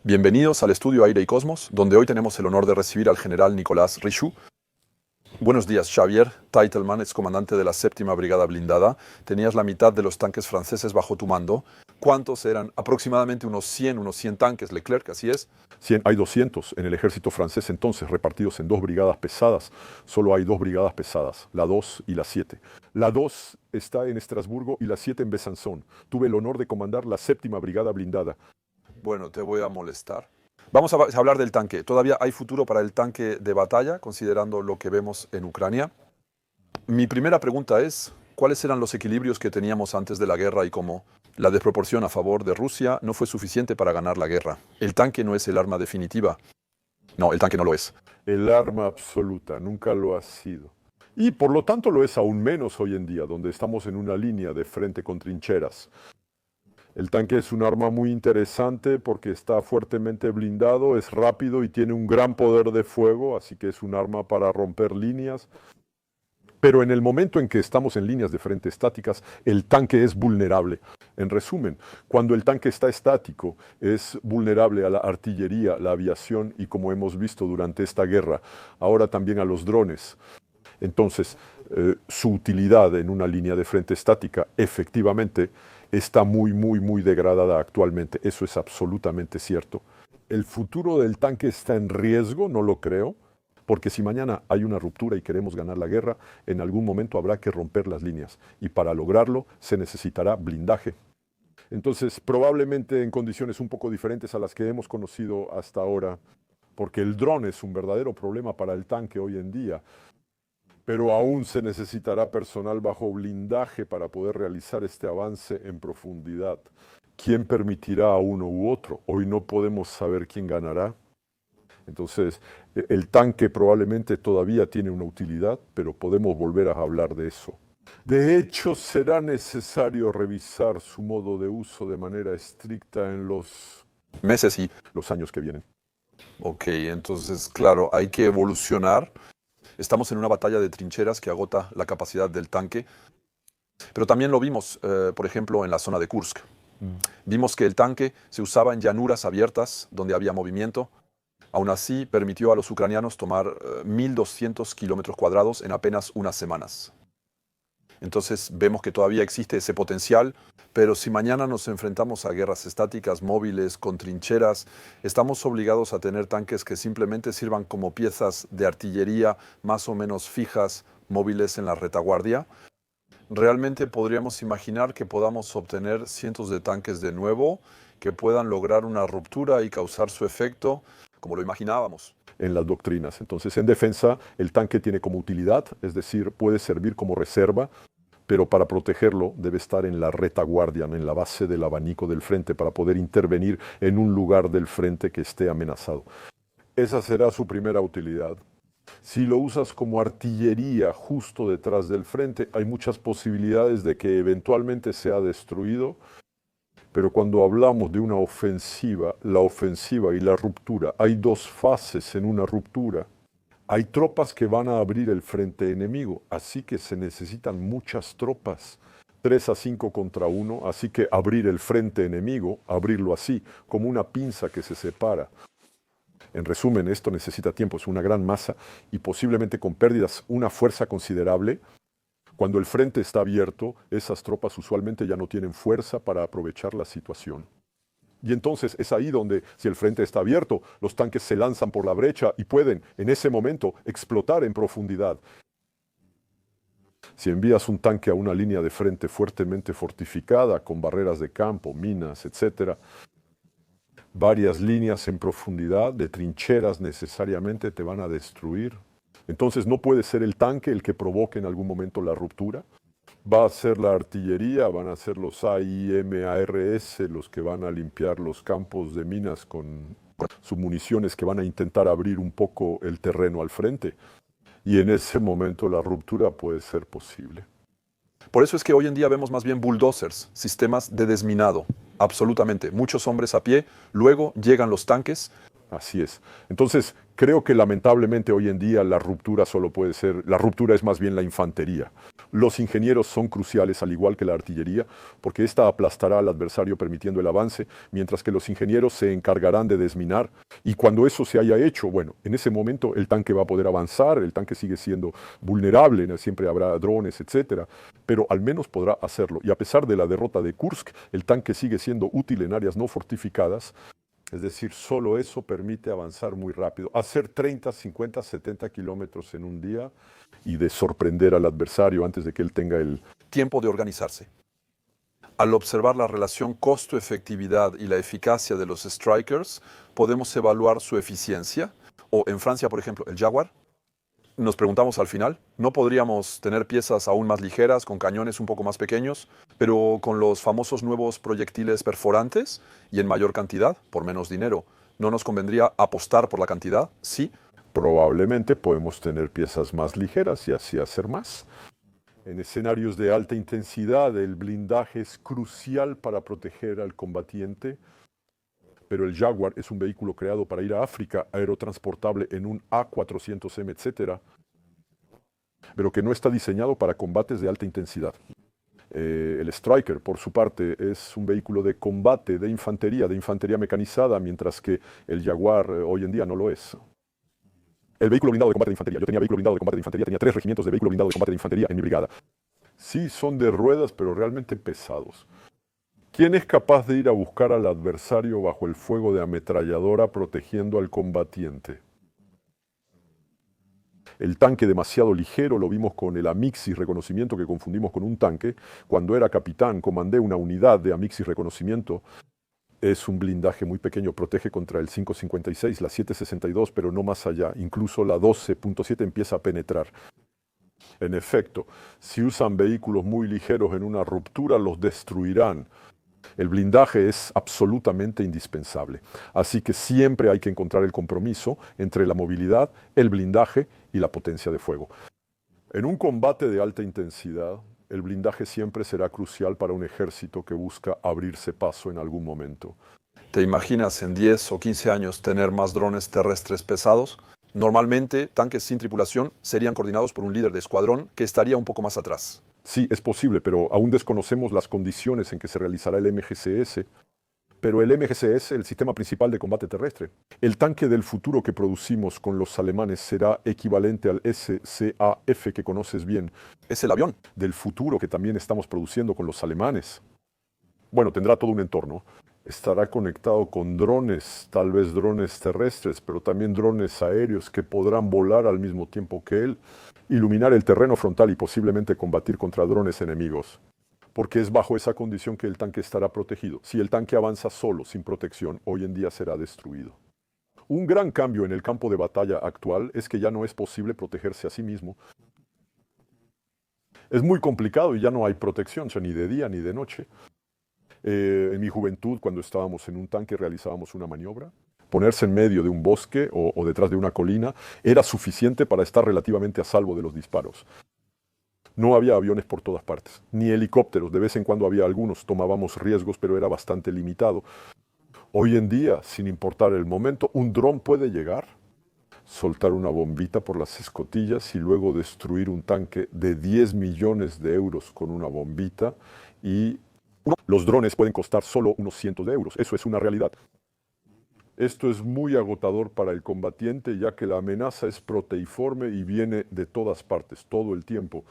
Bienvenidos al estudio Aire y Cosmos, donde hoy tenemos el honor de recibir al general Nicolás Richoux. Buenos días, Xavier. Teitelman, excomandante de la séptima brigada blindada. Tenías la mitad de los tanques franceses bajo tu mando. ¿Cuántos eran? Aproximadamente unos 100 tanques, Leclerc, así es. 100, hay 200 en el ejército francés entonces, repartidos en dos brigadas pesadas. Solo hay dos brigadas pesadas, la 2 y la 7. La 2 está en Estrasburgo y la 7 en Besançon. Tuve el honor de comandar la séptima brigada blindada. Bueno, te voy a molestar. Vamos a hablar del tanque. ¿Todavía hay futuro para el tanque de batalla, considerando lo que vemos en Ucrania? Mi primera pregunta es, ¿cuáles eran los equilibrios que teníamos antes de la guerra y cómo la desproporción a favor de Rusia no fue suficiente para ganar la guerra? El tanque no es el arma definitiva. No, el tanque no lo es. El arma absoluta, nunca lo ha sido. Y por lo tanto lo es aún menos hoy en día, donde estamos en una línea de frente con trincheras. El tanque es un arma muy interesante porque está fuertemente blindado, es rápido y tiene un gran poder de fuego, así que es un arma para romper líneas. Pero en el momento en que estamos en líneas de frente estáticas, el tanque es vulnerable. En resumen, cuando el tanque está estático, es vulnerable a la artillería, la aviación y, como hemos visto durante esta guerra, ahora también a los drones. Entonces, su utilidad en una línea de frente estática, efectivamente, está muy degradada actualmente. Eso es absolutamente cierto. ¿El futuro del tanque está en riesgo? No lo creo. Porque si mañana hay una ruptura y queremos ganar la guerra, en algún momento habrá que romper las líneas. Y para lograrlo se necesitará blindaje. Entonces, probablemente en condiciones un poco diferentes a las que hemos conocido hasta ahora, porque el dron es un verdadero problema para el tanque hoy en día, pero aún se necesitará personal bajo blindaje para poder realizar este avance en profundidad. ¿Quién permitirá a uno u otro? Hoy no podemos saber quién ganará. Entonces, el tanque probablemente todavía tiene una utilidad, pero podemos volver a hablar de eso. De hecho, será necesario revisar su modo de uso de manera estricta en los meses y los años que vienen. Ok, entonces, claro, hay que evolucionar. Estamos en una batalla de trincheras que agota la capacidad del tanque, pero también lo vimos, por ejemplo, en la zona de Kursk. Vimos que el tanque se usaba en llanuras abiertas donde había movimiento. Aún así, permitió a los ucranianos tomar 1.200 kilómetros cuadrados en apenas unas semanas. Entonces vemos que todavía existe ese potencial, pero si mañana nos enfrentamos a guerras estáticas, móviles, con trincheras, estamos obligados a tener tanques que simplemente sirvan como piezas de artillería más o menos fijas, móviles en la retaguardia. Realmente podríamos imaginar que podamos obtener cientos de tanques de nuevo, que puedan lograr una ruptura y causar su efecto, como lo imaginábamos. En las doctrinas. Entonces, en defensa, el tanque tiene como utilidad, es decir, puede servir como reserva, pero para protegerlo debe estar en la retaguardia, en la base del abanico del frente, para poder intervenir en un lugar del frente que esté amenazado. Esa será su primera utilidad. Si lo usas como artillería justo detrás del frente, hay muchas posibilidades de que eventualmente sea destruido. Pero cuando hablamos de una ofensiva, la ofensiva y la ruptura, hay dos fases en una ruptura. Hay tropas que van a abrir el frente enemigo, así que se necesitan muchas tropas. 3 a 5 contra 1, así que abrir el frente enemigo, abrirlo así, como una pinza que se separa. En resumen, esto necesita tiempo, es una gran masa y posiblemente con pérdidas, una fuerza considerable. Cuando el frente está abierto, esas tropas usualmente ya no tienen fuerza para aprovechar la situación. Y entonces es ahí donde, si el frente está abierto, los tanques se lanzan por la brecha y pueden, en ese momento, explotar en profundidad. Si envías un tanque a una línea de frente fuertemente fortificada, con barreras de campo, minas, etc., varias líneas en profundidad de trincheras necesariamente te van a destruir. Entonces no puede ser el tanque el que provoque en algún momento la ruptura. Va a ser la artillería, van a ser los AIMARS los que van a limpiar los campos de minas con submuniciones que van a intentar abrir un poco el terreno al frente. Y en ese momento la ruptura puede ser posible. Por eso es que hoy en día vemos más bien bulldozers, sistemas de desminado, absolutamente. Muchos hombres a pie, luego llegan los tanques. Así es. Entonces, Creo que lamentablemente hoy en día la ruptura es más bien la infantería. Los ingenieros son cruciales, al igual que la artillería, porque esta aplastará al adversario permitiendo el avance, mientras que los ingenieros se encargarán de desminar. Y cuando eso se haya hecho, bueno, en ese momento el tanque va a poder avanzar, el tanque sigue siendo vulnerable, ¿no? Siempre habrá drones, etcétera, pero al menos podrá hacerlo. Y a pesar de la derrota de Kursk, el tanque sigue siendo útil en áreas no fortificadas. Es decir, solo eso permite avanzar muy rápido, hacer 30, 50, 70 kilómetros en un día y de sorprender al adversario antes de que él tenga el tiempo de organizarse. Al observar la relación costo-efectividad y la eficacia de los Strykers, podemos evaluar su eficiencia. O en Francia, por ejemplo, el Jaguar. Nos preguntamos al final, ¿no podríamos tener piezas aún más ligeras, con cañones un poco más pequeños, pero con los famosos nuevos proyectiles perforantes y en mayor cantidad, por menos dinero? ¿No nos convendría apostar por la cantidad? Sí. Probablemente podemos tener piezas más ligeras y así hacer más. En escenarios de alta intensidad, el blindaje es crucial para proteger al combatiente, pero el Jaguar es un vehículo creado para ir a África, aerotransportable en un A400M, etc., pero que no está diseñado para combates de alta intensidad. El Stryker, por su parte, es un vehículo de combate, de infantería mecanizada, mientras que el Jaguar hoy en día no lo es. El vehículo blindado de combate de infantería. Yo tenía vehículo blindado de combate de infantería, tenía 3 regimientos de vehículo blindado de combate de infantería en mi brigada. Sí, son de ruedas, pero realmente pesados. ¿Quién es capaz de ir a buscar al adversario bajo el fuego de ametralladora protegiendo al combatiente? El tanque demasiado ligero, lo vimos con el Amixis reconocimiento que confundimos con un tanque. Cuando era capitán, comandé una unidad de Amixis reconocimiento. Es un blindaje muy pequeño, protege contra el 5.56, la 7.62, pero no más allá. Incluso la 12.7 empieza a penetrar. En efecto, si usan vehículos muy ligeros en una ruptura, los destruirán. El blindaje es absolutamente indispensable. Así que siempre hay que encontrar el compromiso entre la movilidad, el blindaje y la potencia de fuego. En un combate de alta intensidad, el blindaje siempre será crucial para un ejército que busca abrirse paso en algún momento. ¿Te imaginas en 10 o 15 años tener más drones terrestres pesados? Normalmente, tanques sin tripulación serían coordinados por un líder de escuadrón que estaría un poco más atrás. Sí, es posible, pero aún desconocemos las condiciones en que se realizará el MGCS. Pero el MGCS es el sistema principal de combate terrestre. El tanque del futuro que producimos con los alemanes será equivalente al SCAF que conoces bien. Es el avión del futuro que también estamos produciendo con los alemanes. Bueno, tendrá todo un entorno. Estará conectado con drones, tal vez drones terrestres, pero también drones aéreos que podrán volar al mismo tiempo que él, iluminar el terreno frontal y posiblemente combatir contra drones enemigos. Porque es bajo esa condición que el tanque estará protegido. Si el tanque avanza solo, sin protección, hoy en día será destruido. Un gran cambio en el campo de batalla actual es que ya no es posible protegerse a sí mismo. Es muy complicado y ya no hay protección, o sea, ni de día ni de noche. En mi juventud, cuando estábamos en un tanque, realizábamos una maniobra. Ponerse en medio de un bosque o detrás de una colina era suficiente para estar relativamente a salvo de los disparos. No había aviones por todas partes, ni helicópteros. De vez en cuando había algunos, tomábamos riesgos, pero era bastante limitado. Hoy en día, sin importar el momento, un dron puede llegar, soltar una bombita por las escotillas y luego destruir un tanque de 10 millones de euros con una bombita, y los drones pueden costar solo unos cientos de euros. Eso es una realidad. Esto es muy agotador para el combatiente, ya que la amenaza es proteiforme y viene de todas partes, todo el tiempo.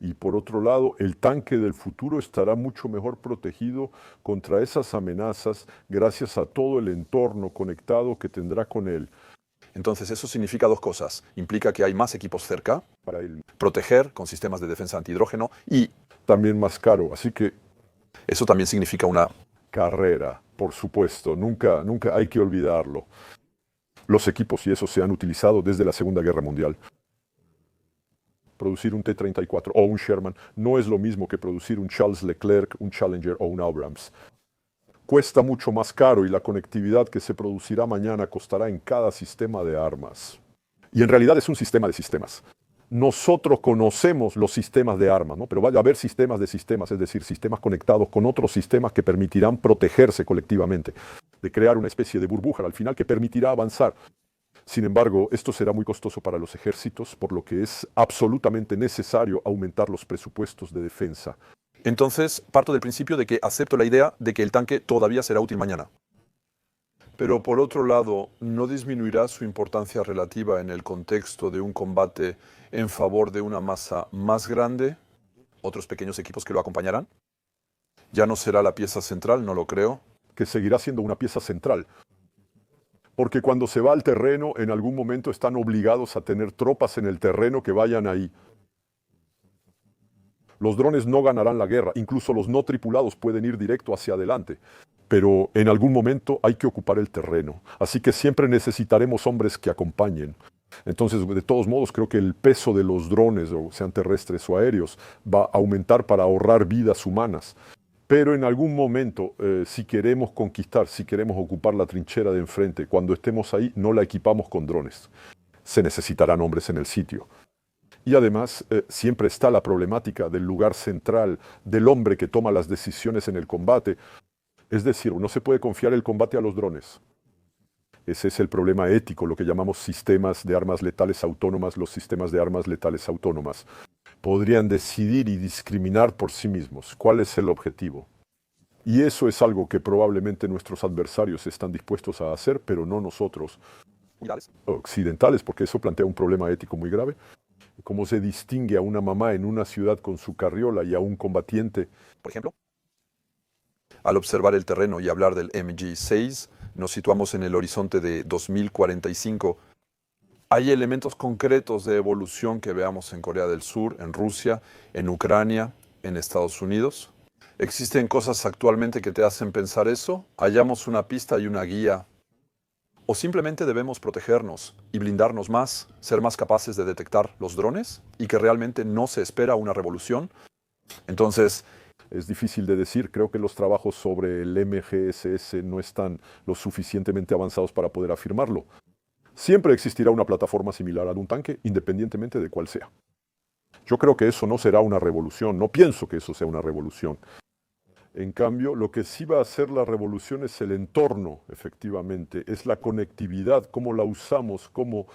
Y por otro lado, el tanque del futuro estará mucho mejor protegido contra esas amenazas gracias a todo el entorno conectado que tendrá con él. Entonces eso significa dos cosas. Implica que hay más equipos cerca Para él. Proteger con sistemas de defensa antihidrógeno y También más caro, así que eso también significa una carrera, por supuesto, nunca hay que olvidarlo. Los equipos y eso se han utilizado desde la Segunda Guerra Mundial. Producir un T-34 o un Sherman no es lo mismo que producir un Charles Leclerc, un Challenger o un Abrams. Cuesta mucho más caro y la conectividad que se producirá mañana costará en cada sistema de armas. Y en realidad es un sistema de sistemas. Nosotros conocemos los sistemas de armas, ¿no? Pero va a haber sistemas de sistemas, es decir, sistemas conectados con otros sistemas que permitirán protegerse colectivamente, de crear una especie de burbuja al final que permitirá avanzar. Sin embargo, esto será muy costoso para los ejércitos, por lo que es absolutamente necesario aumentar los presupuestos de defensa. Entonces, parto del principio de que acepto la idea de que el tanque todavía será útil mañana. Pero por otro lado, ¿no disminuirá su importancia relativa en el contexto de un combate en favor de una masa más grande? ¿Otros pequeños equipos que lo acompañarán? ¿Ya no será la pieza central? No lo creo. Que seguirá siendo una pieza central. Porque cuando se va al terreno, en algún momento están obligados a tener tropas en el terreno que vayan ahí. Los drones no ganarán la guerra, incluso los no tripulados pueden ir directo hacia adelante. Pero en algún momento hay que ocupar el terreno. Así que siempre necesitaremos hombres que acompañen. Entonces, de todos modos, creo que el peso de los drones, o sean terrestres o aéreos, va a aumentar para ahorrar vidas humanas. Pero en algún momento, si queremos conquistar, si queremos ocupar la trinchera de enfrente, cuando estemos ahí, no la equipamos con drones. Se necesitarán hombres en el sitio. Y además, siempre está la problemática del lugar central, del hombre que toma las decisiones en el combate. Es decir, no se puede confiar el combate a los drones. Ese es el problema ético, lo que llamamos sistemas de armas letales autónomas. Los sistemas de armas letales autónomas podrían decidir y discriminar por sí mismos cuál es el objetivo. Y eso es algo que probablemente nuestros adversarios están dispuestos a hacer, pero no nosotros, occidentales, porque eso plantea un problema ético muy grave. ¿Cómo se distingue a una mamá en una ciudad con su carriola y a un combatiente? Por ejemplo, al observar el terreno y hablar del MG6, nos situamos en el horizonte de 2045. ¿Hay elementos concretos de evolución que veamos en Corea del Sur, en Rusia, en Ucrania, en Estados Unidos? ¿Existen cosas actualmente que te hacen pensar eso? ¿Hallamos una pista y una guía? ¿O simplemente debemos protegernos y blindarnos más, ser más capaces de detectar los drones y que realmente no se espera una revolución? Entonces, es difícil de decir. Creo que los trabajos sobre el MGSS no están lo suficientemente avanzados para poder afirmarlo. Siempre existirá una plataforma similar a un tanque, independientemente de cuál sea. Yo creo que eso no será una revolución, no pienso que eso sea una revolución. En cambio, lo que sí va a ser la revolución es el entorno, efectivamente, es la conectividad, cómo la usamos, como,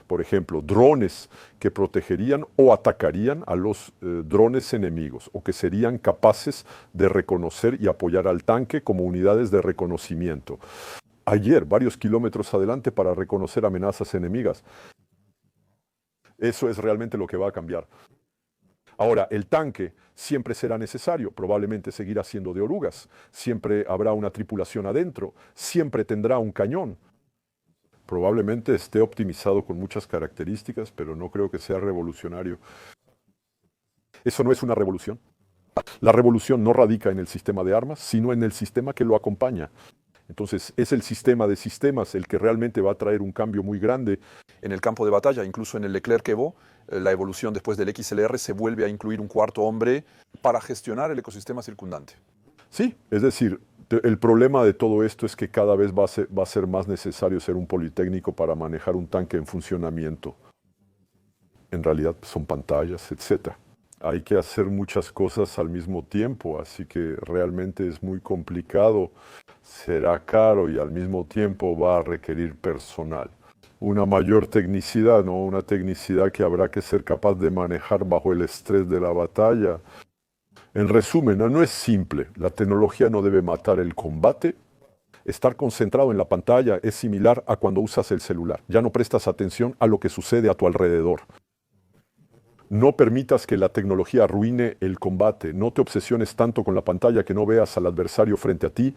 por ejemplo, drones que protegerían o atacarían a los drones enemigos, o que serían capaces de reconocer y apoyar al tanque como unidades de reconocimiento. Ayer, varios kilómetros adelante para reconocer amenazas enemigas. Eso es realmente lo que va a cambiar. Ahora, el tanque siempre será necesario, probablemente seguirá siendo de orugas, siempre habrá una tripulación adentro, siempre tendrá un cañón. Probablemente esté optimizado con muchas características, pero no creo que sea revolucionario. Eso no es una revolución. La revolución no radica en el sistema de armas, sino en el sistema que lo acompaña. Entonces, es el sistema de sistemas el que realmente va a traer un cambio muy grande. En el campo de batalla, incluso en el Leclerc Evo, la evolución después del XLR se vuelve a incluir un cuarto hombre para gestionar el ecosistema circundante. Sí, es decir, el problema de todo esto es que cada vez va a ser más necesario ser un politécnico para manejar un tanque en funcionamiento. En realidad son pantallas, etc. Hay que hacer muchas cosas al mismo tiempo, así que realmente es muy complicado. Será caro y al mismo tiempo va a requerir personal. Una mayor tecnicidad, ¿no? Una tecnicidad que habrá que ser capaz de manejar bajo el estrés de la batalla. En resumen, no es simple. La tecnología no debe matar el combate. Estar concentrado en la pantalla es similar a cuando usas el celular. Ya no prestas atención a lo que sucede a tu alrededor. No permitas que la tecnología arruine el combate. No te obsesiones tanto con la pantalla que no veas al adversario frente a ti.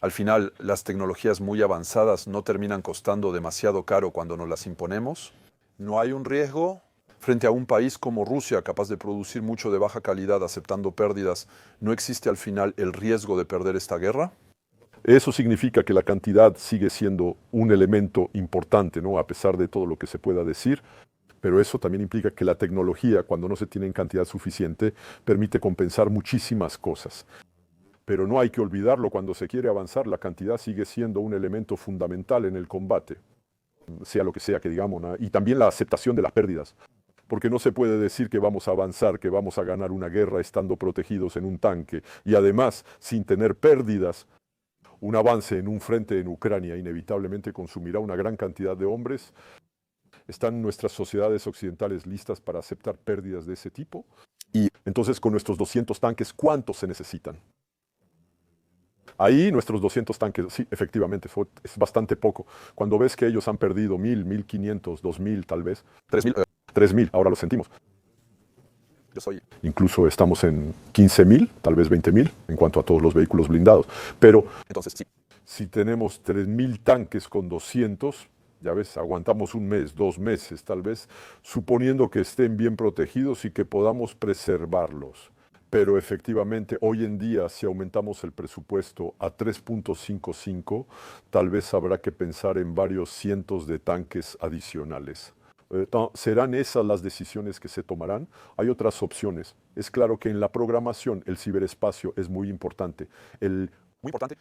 Al final, las tecnologías muy avanzadas no terminan costando demasiado caro cuando nos las imponemos. No hay un riesgo frente a un país como Rusia, capaz de producir mucho de baja calidad aceptando pérdidas. ¿No existe al final el riesgo de perder esta guerra? Eso significa que la cantidad sigue siendo un elemento importante, ¿no? A pesar de todo lo que se pueda decir. Pero eso también implica que la tecnología, cuando no se tiene en cantidad suficiente, permite compensar muchísimas cosas. Pero no hay que olvidarlo, cuando se quiere avanzar, la cantidad sigue siendo un elemento fundamental en el combate, sea lo que sea que digamos, ¿no? Y también la aceptación de las pérdidas. Porque no se puede decir que vamos a avanzar, que vamos a ganar una guerra estando protegidos en un tanque y además sin tener pérdidas. Un avance en un frente en Ucrania inevitablemente consumirá una gran cantidad de hombres. ¿Están nuestras sociedades occidentales listas para aceptar pérdidas de ese tipo? Y entonces, con nuestros 200 tanques, ¿cuántos se necesitan? Ahí nuestros 200 tanques, sí, efectivamente, es bastante poco. Cuando ves que ellos han perdido 1000, 1500, 2000 tal vez, 3000, 3000, ahora lo sentimos. Incluso estamos en 15.000, tal vez 20.000, en cuanto a todos los vehículos blindados. Pero entonces, sí, si tenemos 3000 tanques con 200, ya ves, aguantamos un mes, 2 meses tal vez, suponiendo que estén bien protegidos y que podamos preservarlos. Pero efectivamente, hoy en día, si aumentamos el presupuesto a 3.55, tal vez habrá que pensar en varios cientos de tanques adicionales. ¿Serán esas las decisiones que se tomarán? Hay otras opciones. Es claro que en la programación el ciberespacio es muy importante. Muy importante.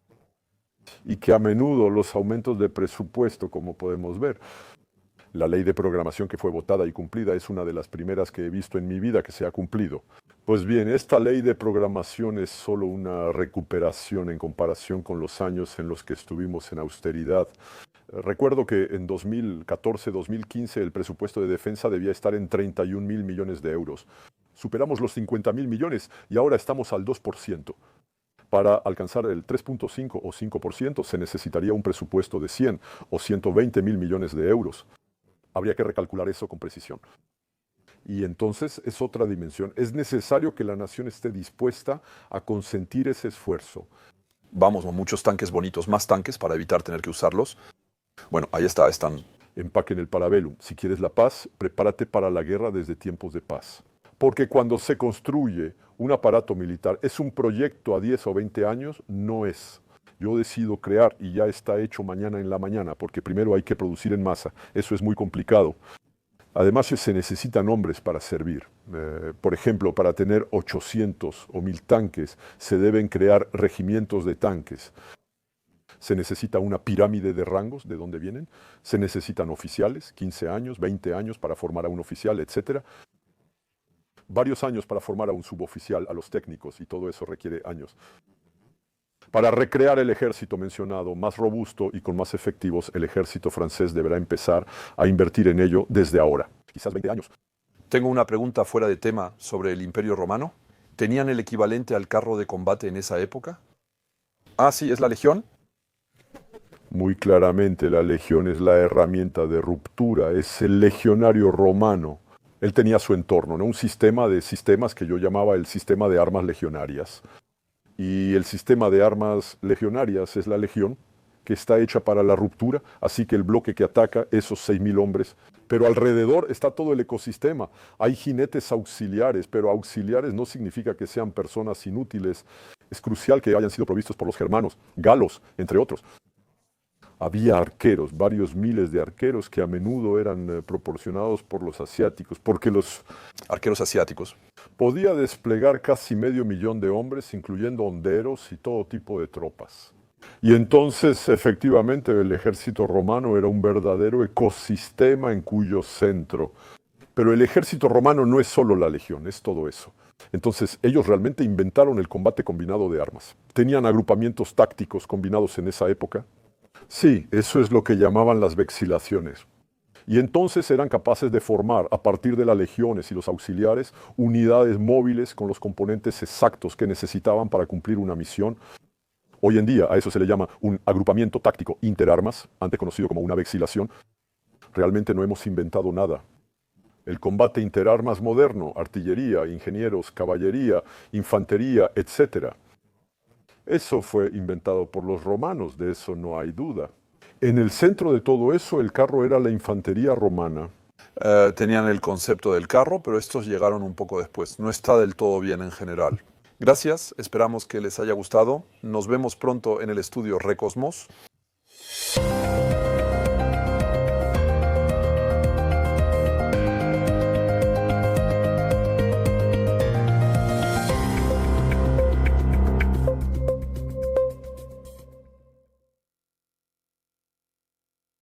Y que a menudo los aumentos de presupuesto, como podemos ver, la ley de programación que fue votada y cumplida es una de las primeras que he visto en mi vida que se ha cumplido. Pues bien, esta ley de programación es solo una recuperación en comparación con los años en los que estuvimos en austeridad. Recuerdo que en 2014-2015 el presupuesto de defensa debía estar en 31.000 millones de euros. Superamos los 50.000 millones y ahora estamos al 2%. Para alcanzar el 3.5 o 5% se necesitaría un presupuesto de 100 o 120.000 millones de euros. Habría que recalcular eso con precisión. Y entonces es otra dimensión. Es necesario que la nación esté dispuesta a consentir ese esfuerzo. Vamos, muchos tanques bonitos, más tanques para evitar tener que usarlos. Bueno, ahí están. Empaquen el parabellum. Si quieres la paz, prepárate para la guerra desde tiempos de paz. Porque cuando se construye un aparato militar, ¿es un proyecto a 10 o 20 años? No es. Yo decido crear y ya está hecho mañana en la mañana, porque primero hay que producir en masa. Eso es muy complicado. Además, se necesitan hombres para servir. Por ejemplo, para tener 800 o 1000 tanques, se deben crear regimientos de tanques. Se necesita una pirámide de rangos, ¿de dónde vienen? Se necesitan oficiales, 15 años, 20 años para formar a un oficial, etc. Varios años para formar a un suboficial, a los técnicos, y todo eso requiere años. Para recrear el ejército mencionado, más robusto y con más efectivos, el ejército francés deberá empezar a invertir en ello desde ahora, quizás 20 años. Tengo una pregunta fuera de tema sobre el Imperio Romano. ¿Tenían el equivalente al carro de combate en esa época? Ah, sí, es la legión. Muy claramente la legión es la herramienta de ruptura, es el legionario romano. Él tenía su entorno, ¿no? Un sistema de sistemas que yo llamaba el sistema de armas legionarias. Y el sistema de armas legionarias es la legión, que está hecha para la ruptura, así que el bloque que ataca, esos 6.000 hombres. Pero alrededor está todo el ecosistema. Hay jinetes auxiliares, pero auxiliares no significa que sean personas inútiles. Es crucial que hayan sido provistos por los germanos, galos, entre otros. Había arqueros, varios miles de arqueros que a menudo eran proporcionados por los asiáticos, porque los arqueros asiáticos podía desplegar casi 500.000 de hombres, incluyendo honderos y todo tipo de tropas. Y entonces, efectivamente, el ejército romano era un verdadero ecosistema en cuyo centro. Pero el ejército romano no es solo la legión, es todo eso. Entonces, ellos realmente inventaron el combate combinado de armas. Tenían agrupamientos tácticos combinados en esa época. Sí, eso es lo que llamaban las vexilaciones. Y entonces eran capaces de formar, a partir de las legiones y los auxiliares, unidades móviles con los componentes exactos que necesitaban para cumplir una misión. Hoy en día a eso se le llama un agrupamiento táctico interarmas, antes conocido como una vexilación. Realmente no hemos inventado nada. El combate interarmas moderno, artillería, ingenieros, caballería, infantería, etc. Eso fue inventado por los romanos, de eso no hay duda. En el centro de todo eso, el carro era la infantería romana. Tenían el concepto del carro, pero estos llegaron un poco después. No está del todo bien en general. Gracias, esperamos que les haya gustado. Nos vemos pronto en el estudio Recosmos.